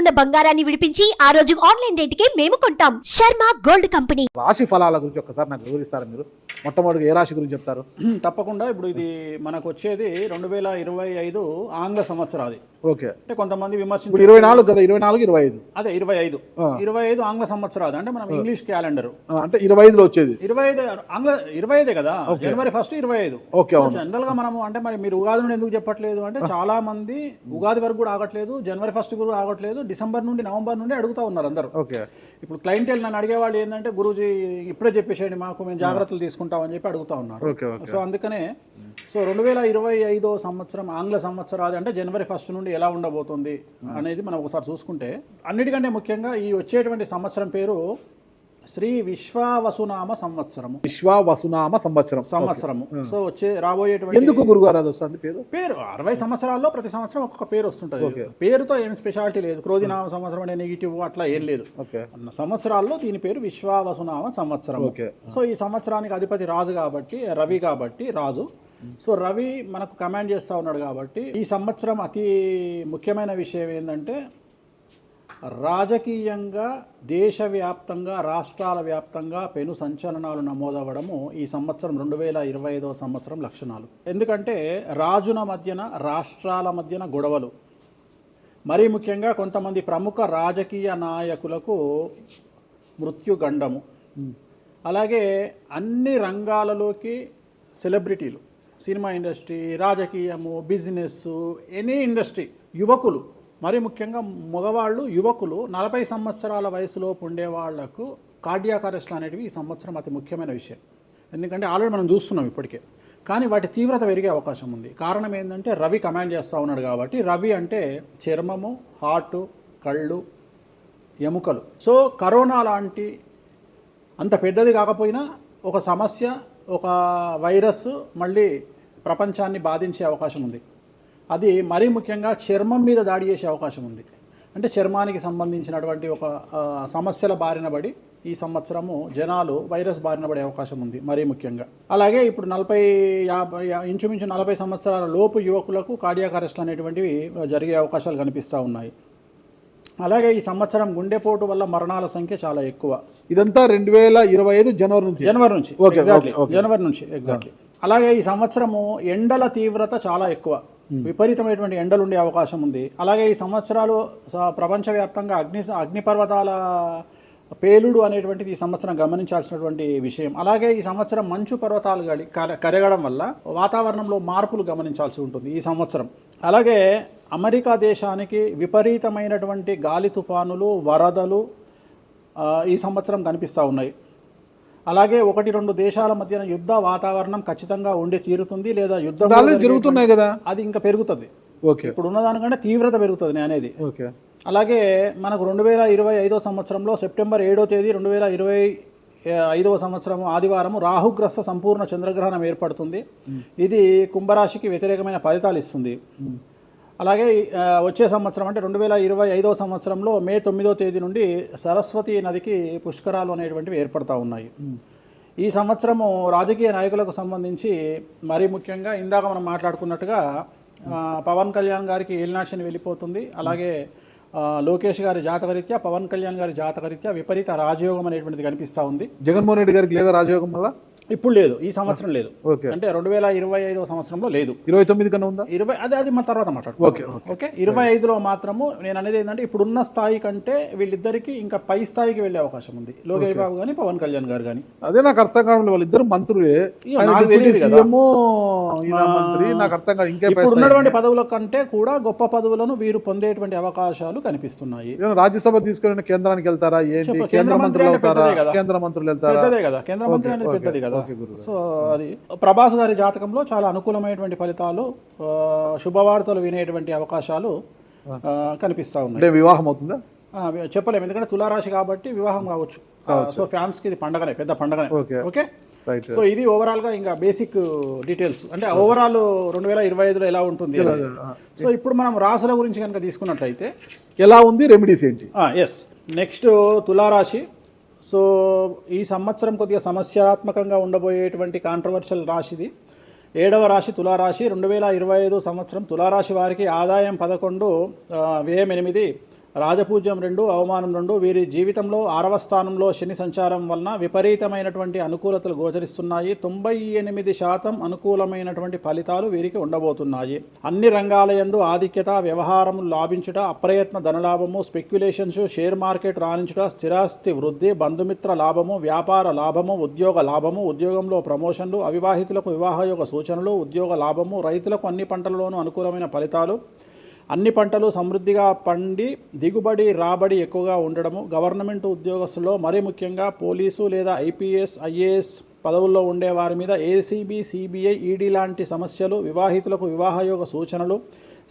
ఉన్న బంగారాన్ని విడిపించి ఆ రోజు ఆన్లైన్ రేటుకే మేము కొంటాం. Sharma gold company. రాశి ఫలాల గురించి ఒక్కసారి నాకు వివరిస్తారా మీరు? మొట్టమొదటి ఏ రాశి గురించి చెప్తారు? తప్పకుండా. ఇప్పుడు ఇది మనకు వచ్చేది 2025 ఆంగ్ల సంవత్సరాది. ఓకే, అంటే కొంతమంది విమర్శించారు 24 కదా, 24 25 అదే 25 ఆంగ్ల సంవత్సరాది అంటే మనం ఇంగ్లీష్ క్యాలెండర్ అంటే 25లో వచ్చేది 25 ఆంగ్ల 25 కదా, జనవరి 1 25. ఓకే, జనరల్ గా మనము అంటే మరి మీరు ఉగాది నుండి ఎందుకు చెప్పట్లేదు అంటే చాలా మంది ఉగాది వరకు కూడా ఆగట్లేదు, జనవరి 1 కూడా ఆగట్లేదు, డిసెంబర్ నుండి నవంబర్ నుండి అడుగుతా ఉన్నారు అందరూ. ఓకే, ఇప్పుడు క్లయింటెల్ నన్ను అడిగేవాళ్ళు ఏంటంటే గురూజీ ఇప్పుడే చెప్పేసేయండి మాకు, మేము జాగ్రత్తలు తీసుకుంటామని చెప్పి అడుగుతా ఉన్నారు. సో అందుకనే 2025 సంవత్సరం ఆంగ్ల సంవత్సరాది అంటే జనవరి 1 నుండి ఎలా ఉండబోతుంది అనేది మనం ఒకసారి చూసుకుంటే, అన్నిటికంటే ముఖ్యంగా ఈ వచ్చేటువంటి సంవత్సరం పేరు శ్రీ విశ్వావసునామ సంవత్సరము. విశ్వావసునామ సంవత్సరము. సో వచ్చే రాబోయేటువంటి ఎందుకు గురుగారు అది వస్తుంది పేరు 60 సంవత్సరాల్లో ప్రతి సంవత్సరం ఒక్కొక్క పేరు వస్తుంటది. పేరుతో ఏం స్పెషాలిటీ లేదు, క్రోధినామ సంవత్సరం అనే నెగిటివ్ అట్లా ఏం లేదు. సంవత్సరాల్లో దీని పేరు విశ్వావసునామ సంవత్సరం. సో ఈ సంవత్సరానికి అధిపతి రాజు కాబట్టి, రవి కాబట్టి రాజు. సో రవి మనకు కమాండ్ చేస్తూ ఉన్నాడు కాబట్టి ఈ సంవత్సరం అతి ముఖ్యమైన విషయం ఏంటంటే రాజకీయంగా దేశవ్యాప్తంగా రాష్ట్రాల వ్యాప్తంగా పెను సంచలనాలు నమోదవ్వడము ఈ సంవత్సరం 2025 సంవత్సరం లక్షణాలు. ఎందుకంటే రాజుల మధ్యన రాష్ట్రాల మధ్యన గొడవలు, మరీ ముఖ్యంగా కొంతమంది ప్రముఖ రాజకీయ నాయకులకు మృత్యుగండము, అలాగే అన్ని రంగాలలోకి సెలబ్రిటీలు, సినిమా ఇండస్ట్రీ, రాజకీయము, బిజినెస్, ఎనీ ఇండస్ట్రీ, యువకులు, మరి ముఖ్యంగా మగవాళ్ళు యువకులు 40 సంవత్సరాల వయసులోపు ఉండే వాళ్లకు కార్డియాక్ అరెస్ట్లు అనేటివి ఈ సంవత్సరం అతి ముఖ్యమైన విషయం. ఎందుకంటే ఆల్రెడీ మనం చూస్తున్నాం ఇప్పటికే, కానీ వాటి తీవ్రత పెరిగే అవకాశం ఉంది. కారణం ఏంటంటే రవి కమాండ్ చేస్తూ ఉన్నాడు కాబట్టి. రవి అంటే చర్మము, హార్ట్, కళ్ళు, ఎముకలు. సో కరోనా లాంటి అంత పెద్దది కాకపోయినా ఒక సమస్య, ఒక వైరస్ మళ్ళీ ప్రపంచాన్ని బాధించే అవకాశం ఉంది. అది మరీ ముఖ్యంగా చర్మం మీద దాడి చేసే అవకాశం ఉంది. అంటే చర్మానికి సంబంధించినటువంటి ఒక సమస్యల బారిన పడి ఈ సంవత్సరము జనాలు వైరస్ బారిన పడే అవకాశం ఉంది మరీ ముఖ్యంగా. అలాగే ఇప్పుడు ఇంచుమించు 40 సంవత్సరాల లోపు యువకులకు కార్డియాక్ అరెస్ట్ అనేటువంటివి జరిగే అవకాశాలు కనిపిస్తూ ఉన్నాయి. అలాగే ఈ సంవత్సరం గుండెపోటు వల్ల మరణాల సంఖ్య చాలా ఎక్కువ. ఇదంతా 2025 జనవరి నుంచి ఎగ్జాక్ట్లీ. అలాగే ఈ సంవత్సరము ఎండల తీవ్రత చాలా ఎక్కువ, విపరీతమైనటువంటి ఎండలు ఉండే అవకాశం ఉంది. అలాగే ఈ సంవత్సరాలు ప్రపంచవ్యాప్తంగా అగ్నిపర్వతాల పేలుడు అనేటువంటిది ఈ సంవత్సరం గమనించాల్సినటువంటి విషయం. అలాగే ఈ సంవత్సరం మంచు పర్వతాలు కరగడం వల్ల వాతావరణంలో మార్పులు గమనించాల్సి ఉంటుంది ఈ సంవత్సరం. అలాగే అమెరికా దేశానికి విపరీతమైనటువంటి గాలి తుఫానులు, వరదలు ఈ సంవత్సరం కనిపిస్తూ ఉన్నాయి. అలాగే 1-2 దేశాల మధ్యన యుద్ధ వాతావరణం ఖచ్చితంగా ఉండి తీరుతుంది, లేదా యుద్ధం జరుగుతున్నాయి కదా, అది ఇంకా పెరుగుతుంది. ఇప్పుడు ఉన్నదానికంటే తీవ్రత పెరుగుతుంది అనేది. అలాగే మనకు 2025 సంవత్సరంలో సెప్టెంబర్ 7వ తేదీ 2025 సంవత్సరం ఆదివారం రాహుగ్రస్త సంపూర్ణ చంద్రగ్రహణం ఏర్పడుతుంది. ఇది కుంభరాశికి వ్యతిరేకమైన ఫలితాలు ఇస్తుంది. అలాగే వచ్చే సంవత్సరం అంటే 2025 సంవత్సరంలో మే 9వ తేదీ నుండి సరస్వతి నదికి పుష్కరాలు అనేటువంటివి ఏర్పడతా ఉన్నాయి. ఈ సంవత్సరము రాజకీయ నాయకులకు సంబంధించి మరీ ముఖ్యంగా ఇందాక మనం మాట్లాడుకున్నట్టుగా పవన్ కళ్యాణ్ గారికి ఏలినాటి వెళ్ళిపోతుంది. అలాగే లోకేష్ గారి జాతకరీత్యా, పవన్ కళ్యాణ్ గారి జాతకరీత్యా విపరీత రాజయోగం అనేటువంటిది కనిపిస్తూ ఉంది. జగన్మోహన్ రెడ్డి గారికి లేదా రాజయోగం వల్ల? ఇప్పుడు లేదు, ఈ సంవత్సరం లేదు. అంటే 2025 సంవత్సరంలో లేదు. 29 కన్నా ఉందా? అది మన తర్వాత మాట్లాడుకోవాలి. ఓకే, 25లో మాత్రము నేను అనేది ఏంటంటే ఇప్పుడున్న స్థాయి కంటే వీళ్ళిద్దరికి ఇంకా పై స్థాయికి వెళ్లే అవకాశం ఉంది, లోకేష్ బాబు గానీ పవన్ కళ్యాణ్ గారు కానీ. అదే నాకు అర్థం కావడం, వాళ్ళిద్దరు మంత్రులే, నాకు అర్థం కాదు. ఇంకా ఇప్పుడు ఉన్నటువంటి పదవుల కంటే కూడా గొప్ప పదవులను వీరు పొందేటువంటి అవకాశాలు కనిపిస్తున్నాయి. రాజ్యసభ తీసుకుని కేంద్రానికి వెళ్తారా ఏంటి? కేంద్ర మంత్రులు వెళ్తారా? కేంద్ర మంత్రులు వెళ్తారా? పెద్దదే కదా, కేంద్ర మంత్రి అనేది పెద్దది కదా. సో అది ప్రభాస్ గారి జాతకంలో చాలా అనుకూలమైనటువంటి ఫలితాలు, శుభవార్తలు వినేటువంటి అవకాశాలు కనిపిస్తా ఉన్నాయి. వివాహం అవుతుందా చెప్పలేము, ఎందుకంటే తులారాశి కాబట్టి వివాహం కావచ్చు. సో ఫ్యాన్స్ కి ఇది పండగనే, పెద్ద పండగనే. ఓకే, సో ఇది ఓవరాల్ గా ఇంకా బేసిక్ డీటెయిల్స్. అంటే ఓవరాల్ 2025లో ఎలా ఉంటుంది. సో ఇప్పుడు మనం రాశుల గురించి కనుక తీసుకున్నట్లయితే ఎలా ఉంది, రెమెడీస్ ఏంటి? నెక్స్ట్ తులారాశి. సో ఈ సంవత్సరం కొద్దిగా సమస్యాత్మకంగా ఉండబోయేటువంటి కాంట్రవర్షియల్ రాశిది 7వ రాశి తులారాశి. 2025 సంవత్సరం తులారాశి వారికి ఆదాయం 11, వ్యయం 8, రాజపూజ్యం 2, అవమానం 2. వీరి జీవితంలో 6వ స్థానంలో శని సంచారం వలన విపరీతమైనటువంటి అనుకూలతలు గోచరిస్తున్నాయి. 98% అనుకూలమైనటువంటి ఫలితాలు వీరికి ఉండబోతున్నాయి. అన్ని రంగాల యందు ఆధిక్యత, వ్యవహారం లాభించుట, అప్రయత్న ధనలాభము, స్పెక్యులేషన్స్, షేర్ మార్కెట్ రాణించుట, స్థిరాస్తి వృద్ధి, బంధుమిత్ర లాభము, వ్యాపార లాభము, ఉద్యోగ లాభము, ఉద్యోగంలో ప్రమోషన్లు, అవివాహితులకు వివాహయోగ సూచనలు, ఉద్యోగ లాభము, రైతులకు అన్ని పంటలలోనూ అనుకూలమైన ఫలితాలు, అన్ని పంటలు సమృద్ధిగా పండి దిగుబడి రాబడి ఎక్కువగా ఉండడము, గవర్నమెంట్ ఉద్యోగస్తుల్లో మరీ ముఖ్యంగా పోలీసు లేదా ఐపీఎస్ ఐఏఎస్ పదవుల్లో ఉండే వారి మీద ఏసీబీ సిబిఐ ఈడీ లాంటి సమస్యలు, వివాహితులకు వివాహయోగ సూచనలు,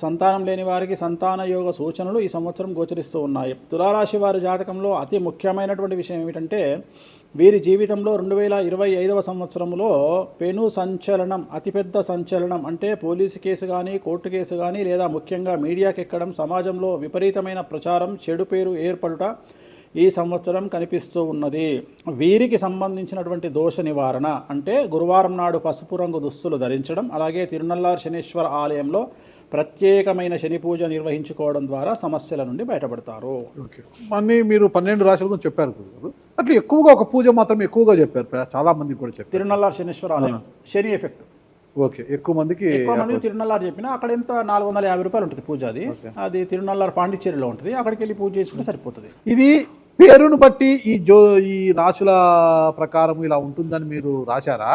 సంతానం లేని వారికి సంతాన యోగ సూచనలు ఈ సంవత్సరం గోచరిస్తూ ఉన్నాయి. తులారాశి వారి జాతకంలో అతి ముఖ్యమైనటువంటి విషయం ఏమిటంటే వీరి జీవితంలో 2025వ సంవత్సరంలో పెను సంచలనం, అతిపెద్ద సంచలనం అంటే పోలీసు కేసు కానీ, కోర్టు కేసు కానీ, లేదా ముఖ్యంగా మీడియాకి ఎక్కడం, సమాజంలో విపరీతమైన ప్రచారం, చెడు పేరు ఏర్పడుట ఈ సంవత్సరం కనిపిస్తూ ఉన్నది. వీరికి సంబంధించినటువంటి దోష నివారణ అంటే గురువారం నాడు పసుపు రంగు దుస్తులు ధరించడం, అలాగే తిరునల్లార్ శనీశ్వర ఆలయంలో ప్రత్యేకమైన శని పూజ నిర్వహించుకోవడం ద్వారా సమస్యల నుండి బయటపడతారు. అన్నీ మీరు 12 రాశుల గురించి చెప్పారు గురుగారు. అట్లా ఎక్కువగా ఒక పూజ మాత్రం ఎక్కువగా చెప్పారు, చాలా మందికి కూడా చెప్పారు. తిరునల్లార్ శనీశ్వర ఆలయం శని ఎఫెక్ట్. ఓకే, ఎక్కువ మందికి తిరునల్లార్ చెప్పినా అక్కడ ఎంత 450 రూపాయలు ఉంటుంది పూజ. అది తిరునల్లార్ పాండిచ్చేరిలో ఉంటుంది. అక్కడికి వెళ్ళి పూజ చేసుకుంటే సరిపోతుంది. ఇది పేరును బట్టి ఈ రాశుల ప్రకారం ఇలా ఉంటుందని మీరు రాశారా,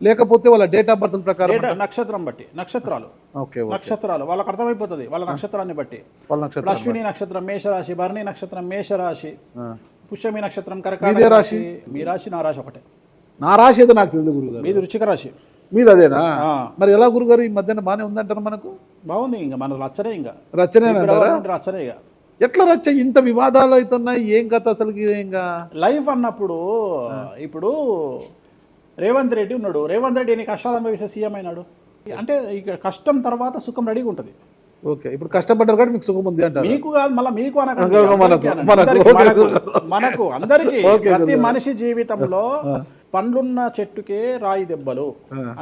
లేకపోతే వాళ్ళ డేట్ ఆఫ్ బర్త్ ప్రకారం? నక్షత్రం బట్టి, నక్షత్రాలు. ఓకే, నక్షత్రాలు వాళ్ళకి అర్థమైపోతుంది వాళ్ళ నక్షత్రాన్ని బట్టి. అశ్విని నక్షత్రం మేషరాశి, భరణి నక్షత్రం మేషరాశి, పుష్యమి నక్షత్రం కర్కాటక రాశి. మీ రాశి నా రాశి ఒకటే. నా రాశి ఏదో నాకు తెలియదు గురుగారు. మీది వృశ్చిక రాశి. మీది అదేనా? మరి ఎలా గురుగారు ఈ మధ్యన బాగానే ఉందంటారు? మనకు బాగుంది, ఇంకా మన రచ్చనే, ఇంకా రచ్చనే రచ్చనే. ఇక ఎట్లా రచ్చ? ఇంత వివాదాలు అవుతున్నాయి, ఏం కథ అసలు? ఇంకా లైఫ్ అన్నప్పుడు ఇప్పుడు రేవంత్ రెడ్డి ఉన్నాడు. రేవంత్ రెడ్డి ఎన్ని కష్టాలు అనుభవిస్తే సీఎం అయినాడు అంటే ఇక్కడ కష్టం తర్వాత సుఖం రెడీగా ఉంటుంది. ఓకే, ఇప్పుడు కష్టపడ్డారు కాబట్టి మీకు సుఖం ఉంది అంటారు. మీకు కాదు, మళ్ళీ మీకు మనకు అందరికీ. ప్రతి మనిషి జీవితంలో పండ్లున్న చెట్టుకే రాయి దెబ్బలు,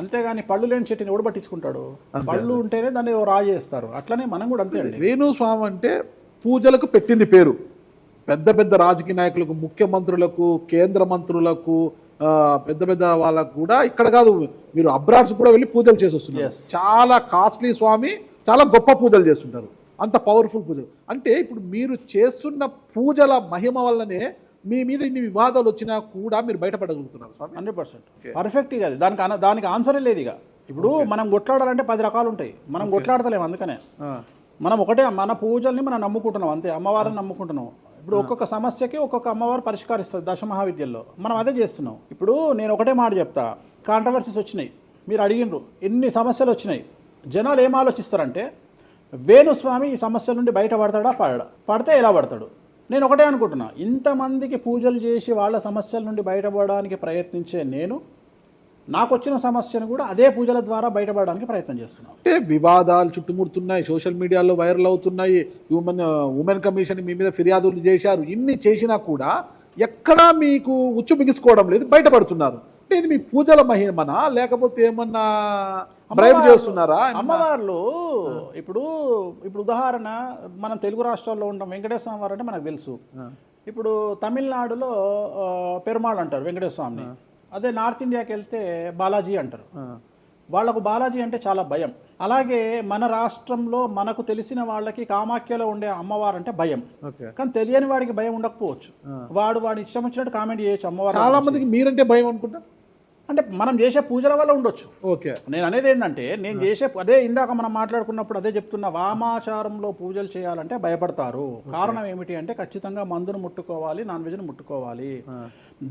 అంతేగాని పళ్ళు లేని చెట్టుని ఎవడు పట్టించుకుంటాడు? పళ్ళు ఉంటేనే దాన్ని రాయి చేస్తారు. అట్లనే మనం కూడా అంతే అండి. వేణుస్వామి అంటే పూజలకు పెట్టింది పేరు. పెద్ద పెద్ద రాజకీయ నాయకులకు, ముఖ్యమంత్రులకు, కేంద్ర మంత్రులకు, పెద్ద పెద్ద వాళ్ళకు కూడా ఇక్కడ కాదు, మీరు అబ్రాడ్స్ కూడా వెళ్ళి పూజలు చేసి వస్తున్నారు. చాలా కాస్ట్లీ స్వామి, చాలా గొప్ప పూజలు చేస్తుంటారు, అంత పవర్ఫుల్ పూజలు. అంటే ఇప్పుడు మీరు చేస్తున్న పూజల మహిమ వల్లనే మీ మీద ఇన్ని వివాదాలు వచ్చినా కూడా మీరు బయటపడగలుగుతున్నారు. 100% పర్ఫెక్ట్. ఇక దానికి ఆన్సరే లేదు. ఇక ఇప్పుడు మనం కొట్లాడాలంటే 10 రకాలు ఉంటాయి, మనం కొట్లాడతలేము. అందుకనే మనం ఒకటే, మన పూజల్ని మనం నమ్ముకుంటున్నాం అంతే, అమ్మవారిని నమ్ముకుంటున్నాం. ఇప్పుడు ఒక్కొక్క సమస్యకి ఒక్కొక్క అమ్మవారు పరిష్కరిస్తారు దశమహావిద్యల్లో. మనం అదే చేస్తున్నాం. ఇప్పుడు నేను ఒకటే మాట చెప్తా, కాంట్రవర్సీస్ వచ్చినాయి, మీరు అడిగినరు, ఎన్ని సమస్యలు వచ్చినాయి. జనాలు ఏం ఆలోచిస్తారంటే వేణుస్వామి ఈ సమస్యల నుండి బయటపడతాడా, పడితే ఎలా పడతాడు? నేను ఒకటే అనుకుంటున్నా, ఇంతమందికి పూజలు చేసి వాళ్ళ సమస్యల నుండి బయటపడడానికి ప్రయత్నించే నేను నాకు వచ్చిన సమస్యను కూడా అదే పూజల ద్వారా బయటపడడానికి ప్రయత్నం చేస్తున్నాను. అంటే వివాదాలు చుట్టుముడుతున్నాయి, సోషల్ మీడియాలో వైరల్ అవుతున్నాయి, ఉమెన్ కమిషన్ మీ మీద ఫిర్యాదులు చేశారు. ఇన్ని చేసినా కూడా ఎక్కడా మీకు ఉచ్చు బిగుసుకోవడం లేదు, బయటపడుతున్నారు. అంటే ఇది మీ పూజల మహిమనా, లేకపోతే ఏమన్నా బ్రైబ్ చేస్తున్నారా? అమ్మవార్లు ఇప్పుడు ఉదాహరణ, మనం తెలుగు రాష్ట్రాల్లో ఉంటాం, వెంకటేశ్వర స్వామి వారు అంటే మనకు తెలుసు. ఇప్పుడు తమిళనాడులో పెరుమాళ్ అంటారు వెంకటేశ్వర స్వామిని. అదే నార్త్ ఇండియాకి వెళ్తే బాలాజీ అంటారు. వాళ్లకు బాలాజీ అంటే చాలా భయం. అలాగే మన రాష్ట్రంలో మనకు తెలిసిన వాళ్ళకి కామాఖ్యలో ఉండే అమ్మవారు అంటే భయం. కానీ తెలియని వాడికి భయం ఉండకపోవచ్చు, వాడి ఇష్టం వచ్చినట్టు కామెంట్ చేయొచ్చు అమ్మవారు. చాలా మందికి మీరంటే భయం అనుకుంటా. అంటే మనం చేసే పూజల వల్ల ఉండొచ్చు. ఓకే, నేను అనేది ఏంటంటే, నేను చేసే అదే ఇందాక మనం మాట్లాడుకున్నప్పుడు అదే చెప్తున్నా, వామాచారంలో పూజలు చేయాలంటే భయపడతారు. కారణం ఏమిటి అంటే ఖచ్చితంగా మందును ముట్టుకోవాలి, నాన్ వెజ్ను ముట్టుకోవాలి.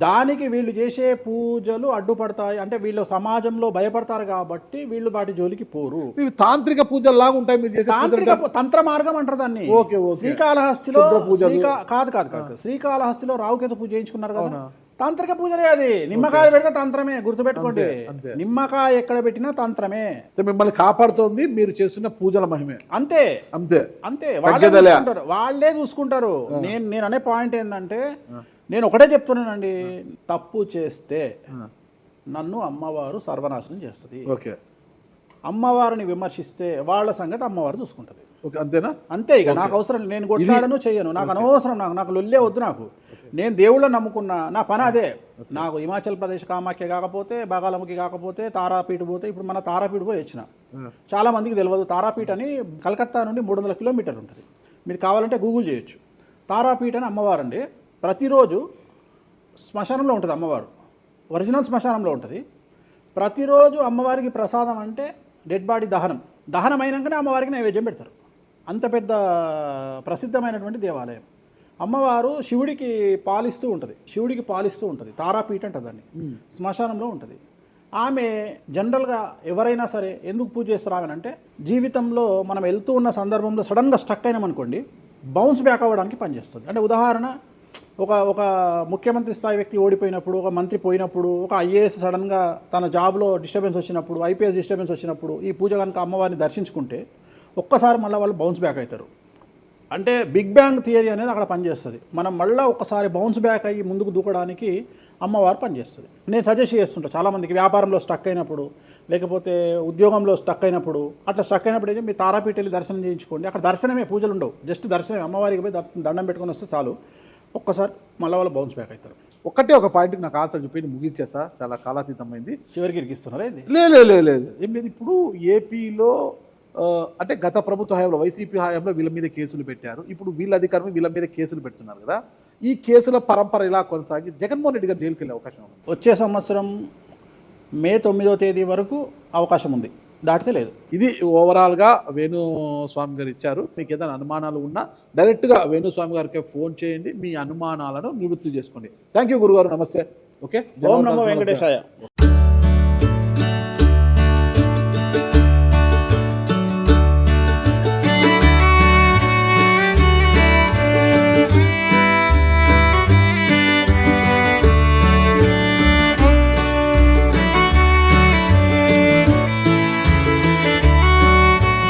దానికి వీళ్ళు చేసే పూజలు అడ్డుపడతాయి. అంటే వీళ్ళు సమాజంలో భయపడతారు కాబట్టి వీళ్ళు వాటి జోలికి పోరు. తాంత్రిక పూజలు లాగా ఉంటాయి మీరు చేసే. తాంత్రిక తంత్ర మార్గం అంటారు దాన్ని. శ్రీకాళహస్తిలో కాదు శ్రీకాళహస్తిలో రావుకేతు పూజ చేయించుకున్నారు కదా, తాంత్రిక పూజనే అది. నిమ్మకాయ పెడితే తంత్రమే, గుర్తుపెట్టుకోండి. నిమ్మకాయ ఎక్కడ పెట్టినా తంత్రమే. మిమ్మల్ని కాపాడుతోంది మీరు చేస్తున్న పూజల మహిమే. అంతే అంతే అంతే, వాళ్ళే చూసుకుంటారు. నేను అనే పాయింట్ ఏంటంటే, నేను ఒకటే చెప్తున్నానండి, తప్పు చేస్తే నన్ను అమ్మవారు సర్వనాశనం చేస్తుంది. ఓకే, అమ్మవారిని విమర్శిస్తే వాళ్ళ సంగతి అమ్మవారు చూసుకుంటుంది. ఓకే, అంతేనా? అంతే, ఇక నాకు అవసరం లేదు. నేను కొట్లాడను చెయ్యను, నాకు అనవసరం, నాకు లొల్లే వద్దు. నాకు నేను దేవుళ్ళని నమ్ముకున్నా, నా పని అదే. నాకు హిమాచల్ ప్రదేశ్ కామాఖ్య కాకపోతే, బాగాలముఖి కాకపోతే, తారాపీఠ పోతే, ఇప్పుడు మన తారాపీఠ పోయి వచ్చిన. చాలా మందికి తెలియదు తారాపీఠ అని కలకత్తా నుండి 300 కిలోమీటర్లు ఉంటుంది. మీరు కావాలంటే గూగుల్ చేయొచ్చు. తారాపీఠ అని అమ్మవారు అండి. ప్రతిరోజు శ్మశానంలో ఉంటుంది అమ్మవారు, ఒరిజినల్ శ్మశానంలో ఉంటుంది. ప్రతిరోజు అమ్మవారికి ప్రసాదం అంటే డెడ్ బాడీ దహనం అయినాకనే అమ్మవారికి నైవేద్యం పెడతారు. అంత పెద్ద ప్రసిద్ధమైనటువంటి దేవాలయం. అమ్మవారు శివుడికి పాలిస్తూ ఉంటుంది. తారాపీఠ అంటుంది దాన్ని. శ్మశానంలో ఉంటుంది. ఆమె జనరల్గా ఎవరైనా సరే ఎందుకు పూజ చేస్తారాగనంటే, జీవితంలో మనం వెళ్తూ ఉన్న సందర్భంలో సడన్గా స్టక్ అయినామనుకోండి, బౌన్స్ బ్యాక్ అవ్వడానికి పనిచేస్తుంది. అంటే ఉదాహరణ, ఒక ముఖ్యమంత్రి స్థాయి వ్యక్తి ఓడిపోయినప్పుడు, ఒక మంత్రి పోయినప్పుడు, ఒక ఐఏఎస్ సడన్గా తన జాబ్లో డిస్టర్బెన్స్ వచ్చినప్పుడు, ఐపీఎస్ డిస్టర్బెన్స్ వచ్చినప్పుడు ఈ పూజ కనుక అమ్మవారిని దర్శించుకుంటే ఒక్కసారి మళ్ళీ వాళ్ళు బౌన్స్ బ్యాక్ అవుతారు. అంటే బిగ్ బ్యాంగ్ థియరీ అనేది అక్కడ పనిచేస్తుంది. మనం మళ్ళీ ఒక్కసారి బౌన్స్ బ్యాక్ అయ్యి ముందుకు దూకడానికి అమ్మవారు పనిచేస్తుంది. నేను సజెస్ట్ చేస్తుంటా చాలామందికి, వ్యాపారంలో స్టక్ అయినప్పుడు, లేకపోతే ఉద్యోగంలో స్టక్ అయినప్పుడు, అట్లా స్టక్ అయినప్పుడు అయితే మీరు తారాపీఠ వెళ్ళి దర్శనం చేయించుకోండి. అక్కడ దర్శనమే, పూజలు ఉండవు, జస్ట్ దర్శనమే. అమ్మవారికి పోయి దండం పెట్టుకొని వస్తే చాలు, ఒక్కసారి మళ్ళీ వాళ్ళు బౌన్స్ బ్యాక్ అవుతారు. ఒక పాయింట్కి నాకు ఆన్సర్ చెప్పి ముగించేసా, చాలా కాలాతీతమైంది. చివరికి ఇరికిస్తున్నారా ఇది? లేదు ఏం లేదు. ఇప్పుడు ఏపీలో అంటే గత ప్రభుత్వ హయాంలో, వైసీపీ హయాంలో వీళ్ళ మీద కేసులు పెట్టారు. ఇప్పుడు వీళ్ళ అధికారం వీళ్ళ మీద కేసులు పెడుతున్నారు కదా. ఈ కేసుల పరంపర ఇలా కొనసాగి జగన్మోహన్ రెడ్డి గారు జైలుకి వెళ్ళే అవకాశం ఉంది. వచ్చే సంవత్సరం మే 9వ తేదీ వరకు అవకాశం ఉంది, దాటితే లేదు. ఇది ఓవరాల్గా వేణుస్వామి గారు ఇచ్చారు. మీకు ఏదైనా అనుమానాలు ఉన్నా డైరెక్ట్గా వేణుస్వామి గారికి ఫోన్ చేయండి, మీ అనుమానాలను నివృత్తి చేసుకోండి. థ్యాంక్ యూ గురుగారు, నమస్తే. ఓకే, ఓం నమో వెంకటేశాయ.